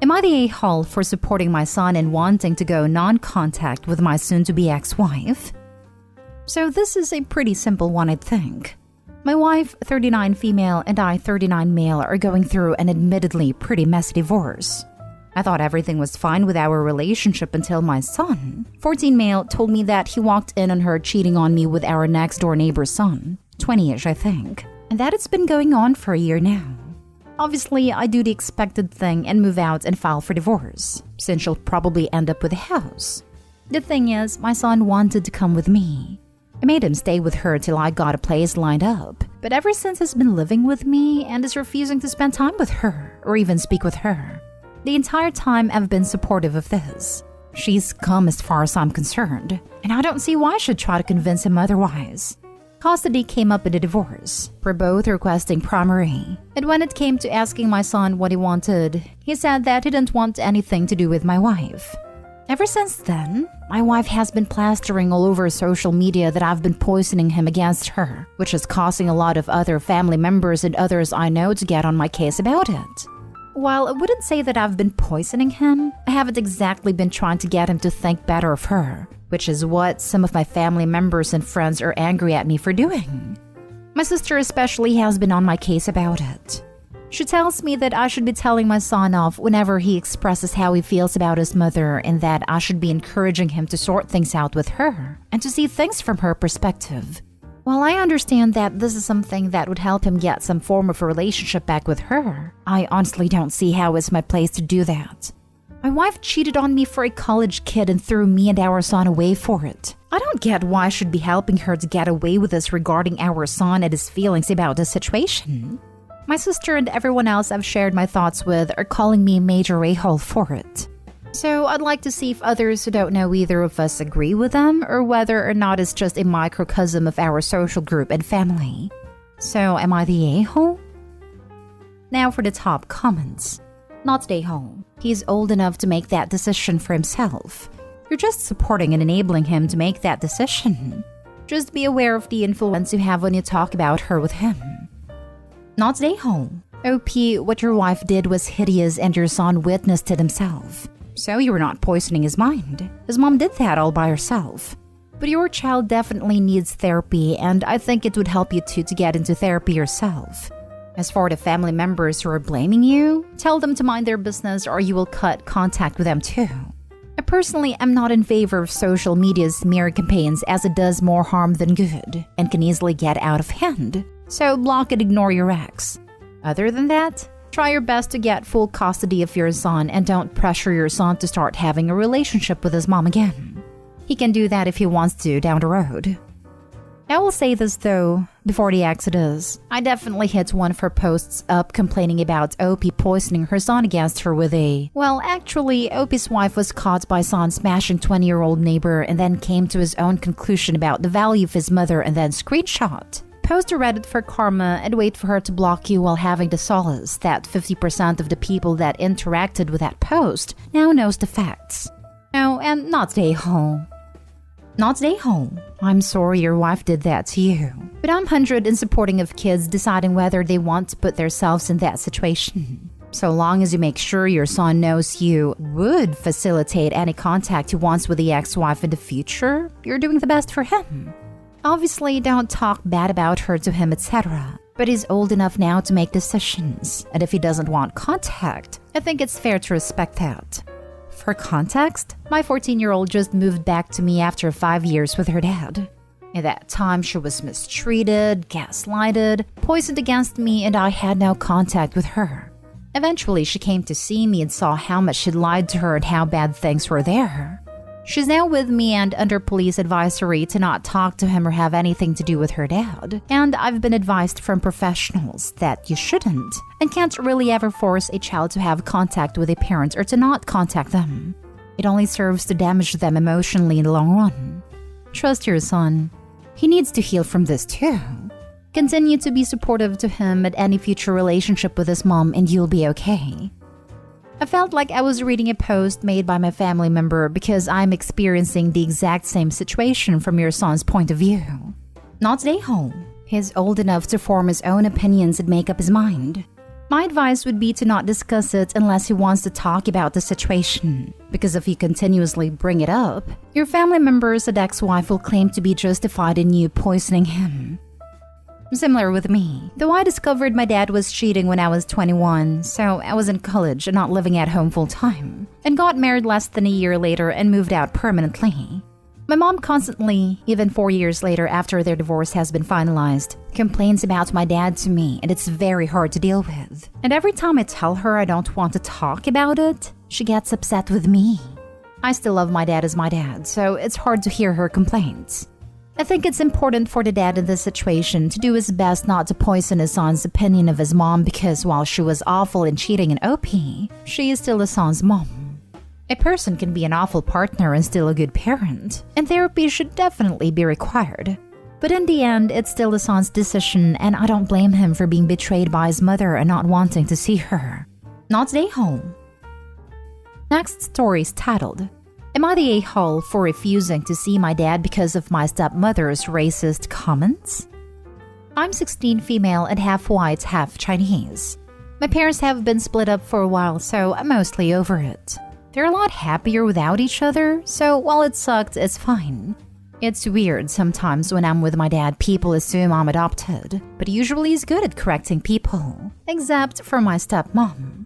Am I the a-hole for supporting my son and wanting to go non-contact with my soon-to-be ex-wife? So this is a pretty simple one, I think. My wife, 39 female, and I, 39 male, are going through an admittedly pretty messy divorce. I thought everything was fine with our relationship until my son, 14 male, told me that he walked in on her cheating on me with our next-door neighbor's son, 20-ish I think, and that it's been going on for a year now. Obviously, I do the expected thing and move out and file for divorce, since she'll probably end up with a house. The thing is, my son wanted to come with me. I made him stay with her till I got a place lined up, but ever since he's been living with me and is refusing to spend time with her or even speak with her. The entire time I've been supportive of this. She's come as far as I'm concerned, and I don't see why I should try to convince him otherwise. Custody came up in the divorce. We're both requesting primary. And when it came to asking my son what he wanted, he said that he didn't want anything to do with my wife. Ever since then, my wife has been plastering all over social media that I've been poisoning him against her, which is causing a lot of other family members and others I know to get on my case about it. While I wouldn't say that I've been poisoning him, I haven't exactly been trying to get him to think better of her, which is what some of my family members and friends are angry at me for doing. My sister especially has been on my case about it. She tells me that I should be telling my son off whenever he expresses how he feels about his mother and that I should be encouraging him to sort things out with her and to see things from her perspective. While I understand that this is something that would help him get some form of a relationship back with her, I honestly don't see how it's my place to do that. My wife cheated on me for a college kid and threw me and our son away for it. I don't get why I should be helping her to get away with this regarding our son and his feelings about the situation. My sister and everyone else I've shared my thoughts with are calling me a major a-hole for it. So I'd like to see if others who don't know either of us agree with them or whether or not it's just a microcosm of our social group and family. So am I the a-hole? Now for the top comments. Not the a-hole. He's old enough to make that decision for himself. You're just supporting and enabling him to make that decision. Just be aware of the influence you have when you talk about her with him. Not the a-hole. OP, what your wife did was hideous and your son witnessed it himself. So you were not poisoning his mind. His mom did that all by herself. But your child definitely needs therapy, and I think it would help you to get into therapy yourself. As for the family members who are blaming you, tell them to mind their business or you will cut contact with them too. I personally am not in favor of social media's smear campaigns as it does more harm than good and can easily get out of hand. So block and ignore your ex. Other than that, try your best to get full custody of your son and don't pressure your son to start having a relationship with his mom again. He can do that if he wants to down the road. I will say this though, before the exodus, I definitely hit one of her posts up complaining about OP poisoning her son against her with a... Well, actually, OP's wife was caught by son smashing 20-year-old neighbor and then came to his own conclusion about the value of his mother and then screenshot. Post to Reddit for karma and wait for her to block you while having the solace that 50% of the people that interacted with that post now knows the facts. Oh, and not the a-hole. Not the a-hole. I'm sorry your wife did that to you. But I'm 100 in supporting of kids deciding whether they want to put themselves in that situation. So long as you make sure your son knows you would facilitate any contact he wants with the ex-wife in the future, you're doing the best for him. Obviously, don't talk bad about her to him, etc. But he's old enough now to make decisions, and if he doesn't want contact, I think it's fair to respect that. For context, my 14-year-old just moved back to me after 5 years with her dad. At that time, she was mistreated, gaslighted, poisoned against me, and I had no contact with her. Eventually, she came to see me and saw how much she'd lied to her and how bad things were there. She's now with me and under police advisory to not talk to him or have anything to do with her dad. And I've been advised from professionals that you shouldn't and can't really ever force a child to have contact with a parent or to not contact them. It only serves to damage them emotionally in the long run. Trust your son. He needs to heal from this too. Continue to be supportive to him at any future relationship with his mom and you'll be okay. I felt like I was reading a post made by my family member because I'm experiencing the exact same situation from your son's point of view. Not the a-hole. He's old enough to form his own opinions and make up his mind. My advice would be to not discuss it unless he wants to talk about the situation, because if you continuously bring it up, your family member's ex-wife will claim to be justified in you poisoning him. Similar with me, though I discovered my dad was cheating when I was 21, so I was in college and not living at home full-time, and got married less than a year later and moved out permanently. My mom constantly, even 4 years later after their divorce has been finalized, complains about my dad to me, and it's very hard to deal with. And every time I tell her I don't want to talk about it, she gets upset with me. I still love my dad as my dad, so it's hard to hear her complaints. I think it's important for the dad in this situation to do his best not to poison his son's opinion of his mom, because while she was awful in cheating and OP, she is still his son's mom. A person can be an awful partner and still a good parent, and therapy should definitely be required. But in the end, it's still the son's decision, and I don't blame him for being betrayed by his mother and not wanting to see her. Not stay home. Next story is titled, Am I the a-hole for refusing to see my dad because of my stepmother's racist comments? I'm 16 female and half white, half Chinese. My parents have been split up for a while, so I'm mostly over it. They're a lot happier without each other, so while it sucked, it's fine. It's weird sometimes when I'm with my dad, people assume I'm adopted, but usually he's good at correcting people, except for my stepmom.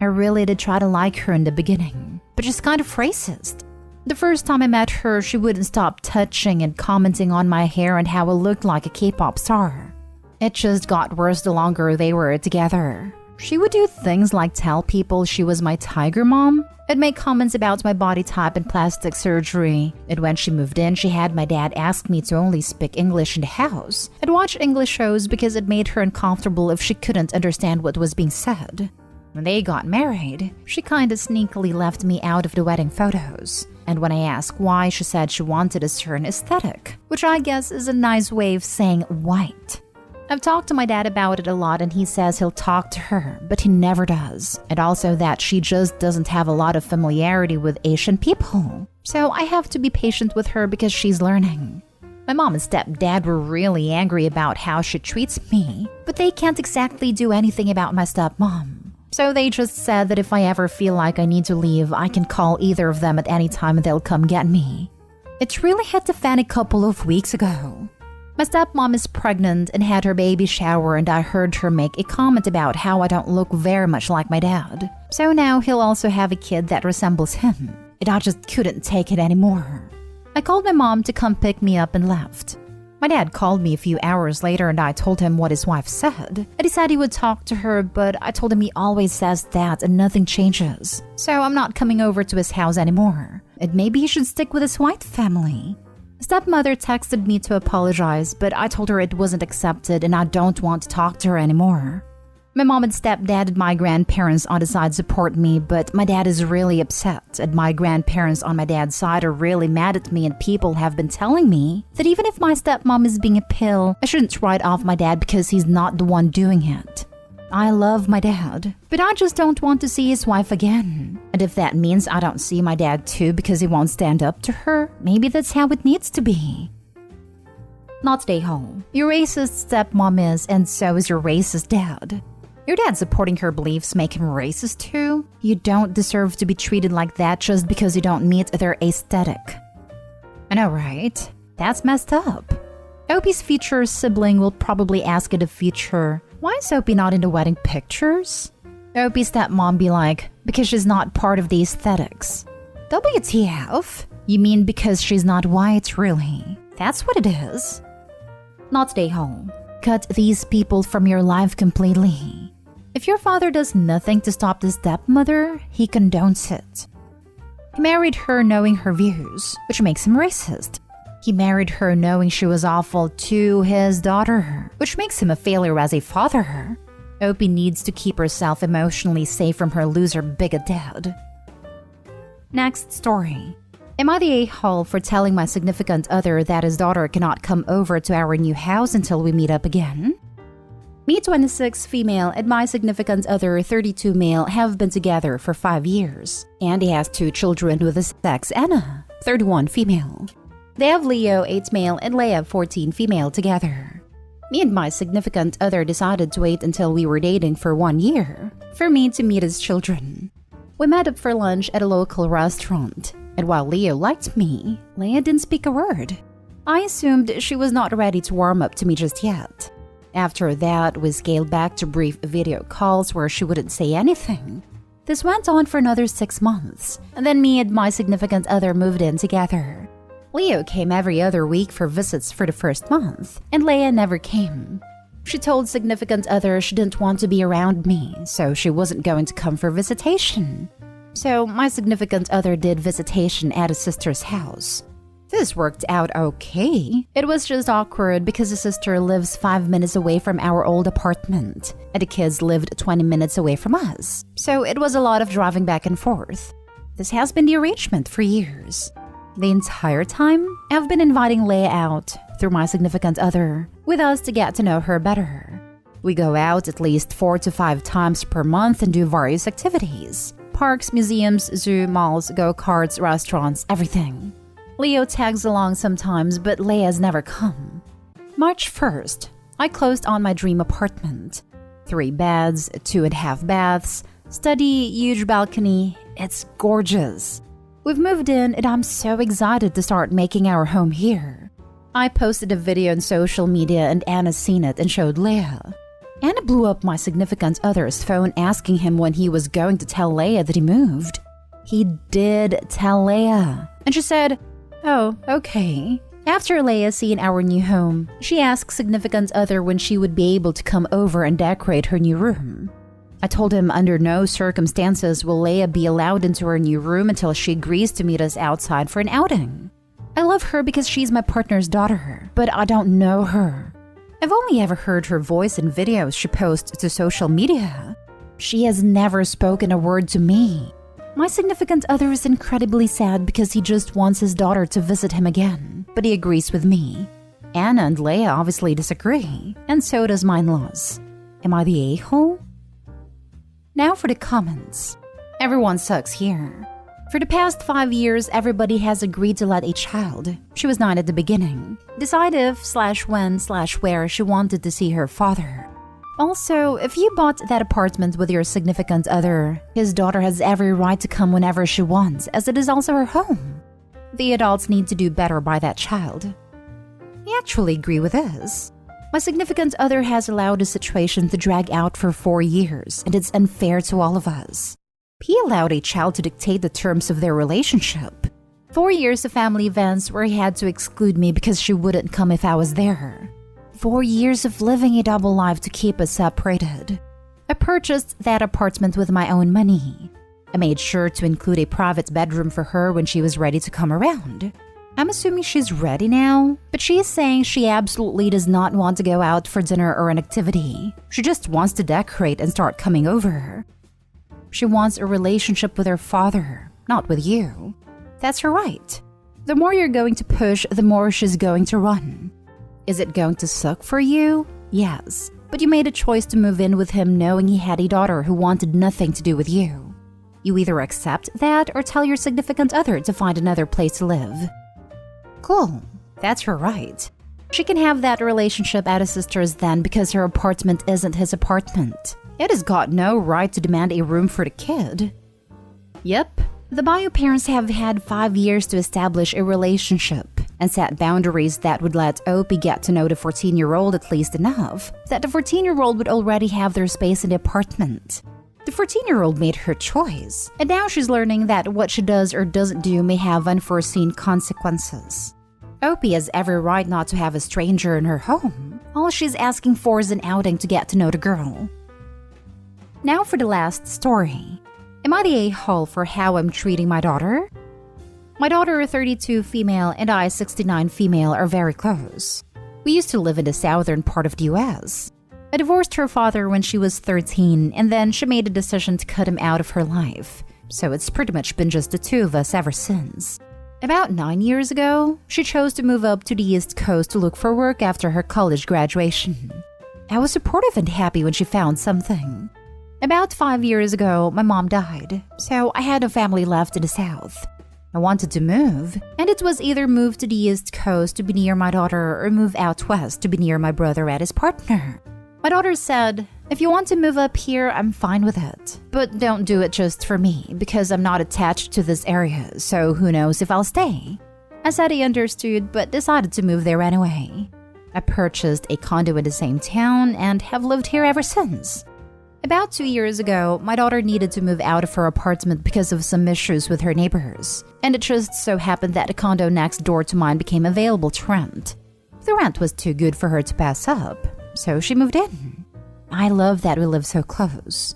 I really did try to like her in the beginning, but she's kind of racist. The first time I met her, she wouldn't stop touching and commenting on my hair and how I looked like a K-pop star. It just got worse the longer they were together. She would do things like tell people she was my tiger mom, and make comments about my body type and plastic surgery. And when she moved in, she had my dad ask me to only speak English in the house and watch English shows because it made her uncomfortable if she couldn't understand what was being said. When they got married, she kinda sneakily left me out of the wedding photos. And when I asked why, she said she wanted a certain aesthetic, which I guess is a nice way of saying white. I've talked to my dad about it a lot, and he says he'll talk to her, but he never does. And also that she just doesn't have a lot of familiarity with Asian people. So I have to be patient with her because she's learning. My mom and stepdad were really angry about how she treats me, but they can't exactly do anything about my stepmom. So they just said that if I ever feel like I need to leave, I can call either of them at any time and they'll come get me. It really hit the fan a couple of weeks ago. My stepmom is pregnant and had her baby shower, and I heard her make a comment about how I don't look very much like my dad. So now he'll also have a kid that resembles him, and I just couldn't take it anymore. I called my mom to come pick me up and left. My dad called me a few hours later and I told him what his wife said. And he said he would talk to her, but I told him he always says that and nothing changes. So I'm not coming over to his house anymore. And maybe he should stick with his white family. Stepmother texted me to apologize, but I told her it wasn't accepted and I don't want to talk to her anymore. My mom and stepdad and my grandparents on the side support me, but my dad is really upset, and my grandparents on my dad's side are really mad at me, and people have been telling me that even if my stepmom is being a pill, I shouldn't write off my dad because he's not the one doing it. I love my dad, but I just don't want to see his wife again. And if that means I don't see my dad too because he won't stand up to her, maybe that's how it needs to be. Not stay home. Your racist stepmom is, and so is your racist dad. Your dad supporting her beliefs make him racist too? You don't deserve to be treated like that just because you don't meet their aesthetic. I know, right? That's messed up. Opie's future sibling will probably ask in the future, why is Opie not in the wedding pictures? Opie's stepmom be like, because she's not part of the aesthetics. WTF? You mean because she's not white, really? That's what it is. Not stay home. Cut these people from your life completely. If your father does nothing to stop the stepmother, he condones it. He married her knowing her views, which makes him racist. He married her knowing she was awful to his daughter, which makes him a failure as a father. Opie needs to keep herself emotionally safe from her loser bigot dad. Next story. Am I the a-hole for telling my significant other that his daughter cannot come over to our new house until we meet up again? Me, 26 female, and my significant other, 32 male, have been together for 5 years. And he has 2 children with his ex, Anna, 31 female. They have Leo, 8 male, and Leia, 14 female together. Me and my significant other decided to wait until we were dating for 1 year for me to meet his children. We met up for lunch at a local restaurant, and while Leo liked me, Leia didn't speak a word. I assumed she was not ready to warm up to me just yet. After that, we scaled back to brief video calls where she wouldn't say anything. This went on for another 6 months, and then me and my significant other moved in together. Leo came every other week for visits for the first month, and Leia never came. She told significant other she didn't want to be around me, so she wasn't going to come for visitation. So my significant other did visitation at his sister's house. This worked out okay. It was just awkward because his sister lives 5 minutes away from our old apartment, and the kids lived 20 minutes away from us. So it was a lot of driving back and forth. This has been the arrangement for years. The entire time, I've been inviting Leia out, through my significant other, with us to get to know her better. We go out at least 4 to 5 times per month and do various activities. Parks, museums, zoo, malls, go-karts, restaurants, everything. Leo tags along sometimes, but Leia's never come. March 1st, I closed on my dream apartment. 3 beds, 2.5 baths, study, huge balcony. It's gorgeous. We've moved in and I'm so excited to start making our home here. I posted a video on social media and Anna's seen it and showed Leia. Anna blew up my significant other's phone asking him when he was going to tell Leia that he moved. He did tell Leia, and she said, "Oh, okay." After Leia seen our new home, she asked significant other when she would be able to come over and decorate her new room. I told him under no circumstances will Leia be allowed into her new room until she agrees to meet us outside for an outing. I love her because she's my partner's daughter, but I don't know her. I've only ever heard her voice in videos she posts to social media. She has never spoken a word to me. My significant other is incredibly sad because he just wants his daughter to visit him again, but he agrees with me. Anna and Leia obviously disagree, and so does my in-laws. Am I the a-hole? Now for the comments. Everyone sucks here. For the past 5 years, everybody has agreed to let a child, she was 9 at the beginning, decide if/when/where she wanted to see her father. Also, if you bought that apartment with your significant other, his daughter has every right to come whenever she wants, as it is also her home. The adults need to do better by that child. I actually agree with this. My significant other has allowed the situation to drag out for 4 years, and it's unfair to all of us. He allowed a child to dictate the terms of their relationship. 4 years of family events where he had to exclude me because she wouldn't come if I was there. 4 years of living a double life to keep us separated. I purchased that apartment with my own money. I made sure to include a private bedroom for her when she was ready to come around. I'm assuming she's ready now, but she is saying she absolutely does not want to go out for dinner or an activity. She just wants to decorate and start coming over. She wants a relationship with her father, not with you. That's her right. The more you're going to push, the more she's going to run. Is it going to suck for you? Yes, but you made a choice to move in with him knowing he had a daughter who wanted nothing to do with you. You either accept that or tell your significant other to find another place to live. Cool, that's her right. She can have that relationship at his sister's then because her apartment isn't his apartment. It has got no right to demand a room for the kid. Yep, the bio parents have had 5 years to establish a relationship and set boundaries that would let Opie get to know the 14-year-old at least enough that the 14-year-old would already have their space in the apartment. The 14-year-old made her choice, and now she's learning that what she does or doesn't do may have unforeseen consequences. Opie has every right not to have a stranger in her home. All she's asking for is an outing to get to know the girl. Now for the last story. Am I the a-hole for how I'm treating my daughter? My daughter, 32 female, and I, 69 female, are very close. We used to live in the southern part of the US. I divorced her father when she was 13, and then she made a decision to cut him out of her life. So it's pretty much been just the two of us ever since. About 9 years ago, she chose to move up to the East Coast to look for work after her college graduation. I was supportive and happy when she found something. About 5 years ago, my mom died, so I had no family left in the South. I wanted to move, and it was either move to the East Coast to be near my daughter or move out west to be near my brother and his partner. My daughter said, "If you want to move up here, I'm fine with it. But don't do it just for me, because I'm not attached to this area, so who knows if I'll stay." I said I understood, but decided to move there anyway. I purchased a condo in the same town and have lived here ever since. About 2 years ago, my daughter needed to move out of her apartment because of some issues with her neighbors, and it just so happened that the condo next door to mine became available to rent. The rent was too good for her to pass up, so she moved in. I love that we live so close.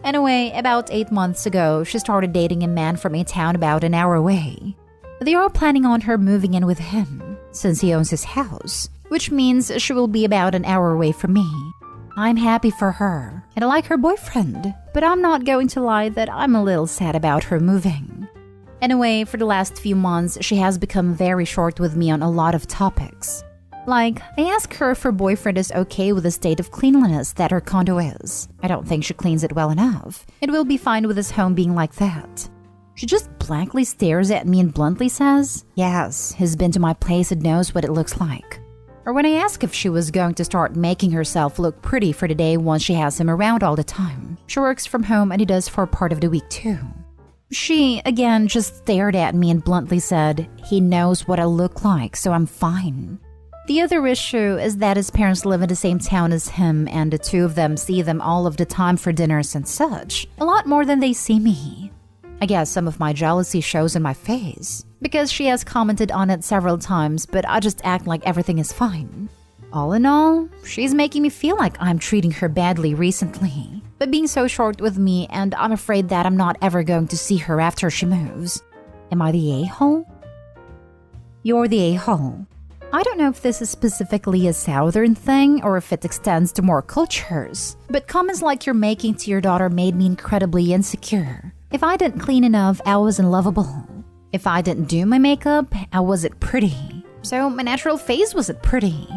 Anyway, about 8 months ago, she started dating a man from a town about an hour away. They are planning on her moving in with him, since he owns his house, which means she will be about an hour away from me. I'm happy for her, and I like her boyfriend, but I'm not going to lie that I'm a little sad about her moving. Anyway, for the last few months, she has become very short with me on a lot of topics. Like, I ask her if her boyfriend is okay with the state of cleanliness that her condo is. I don't think she cleans it well enough. It will be fine with his home being like that. She just blankly stares at me and bluntly says, "Yes, he's been to my place and knows what it looks like." Or when I ask if she was going to start making herself look pretty for the day once she has him around all the time. She works from home and he does for part of the week too. She, again, just stared at me and bluntly said, "He knows what I look like, so I'm fine." The other issue is that his parents live in the same town as him and the two of them see them all of the time for dinners and such, a lot more than they see me. I guess some of my jealousy shows in my face, because she has commented on it several times, but I just act like everything is fine. All in all, she's making me feel like I'm treating her badly recently, but being so short with me, and I'm afraid that I'm not ever going to see her after she moves. Am I the a-hole? You're the a-hole. I don't know if this is specifically a Southern thing or if it extends to more cultures, but comments like you're making to your daughter made me incredibly insecure. If I didn't clean enough, I wasn't lovable. If I didn't do my makeup, I wasn't pretty. So my natural face wasn't pretty.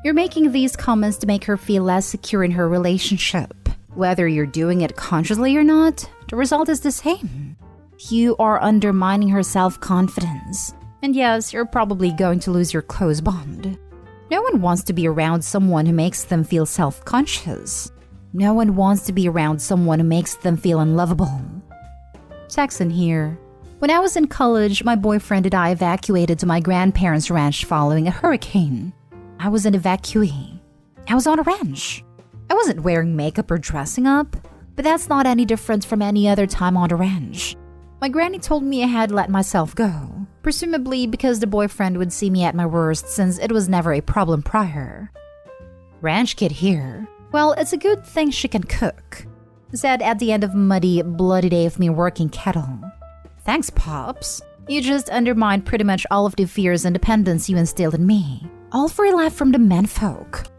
You're making these comments to make her feel less secure in her relationship. Whether you're doing it consciously or not, the result is the same. You are undermining her self-confidence. And yes, you're probably going to lose your close bond. No one wants to be around someone who makes them feel self-conscious. No one wants to be around someone who makes them feel unlovable. Texan here. When I was in college, my boyfriend and I evacuated to my grandparents' ranch following a hurricane. I was an evacuee. I was on a ranch. I wasn't wearing makeup or dressing up, but that's not any different from any other time on the ranch. My granny told me I had let myself go, presumably because the boyfriend would see me at my worst since it was never a problem prior. Ranch kid here. Well, it's a good thing she can cook. Said at the end of a muddy, bloody day of me working cattle. Thanks, Pops. You just undermined pretty much all of the fears and dependence you instilled in me. All for a laugh from the menfolk.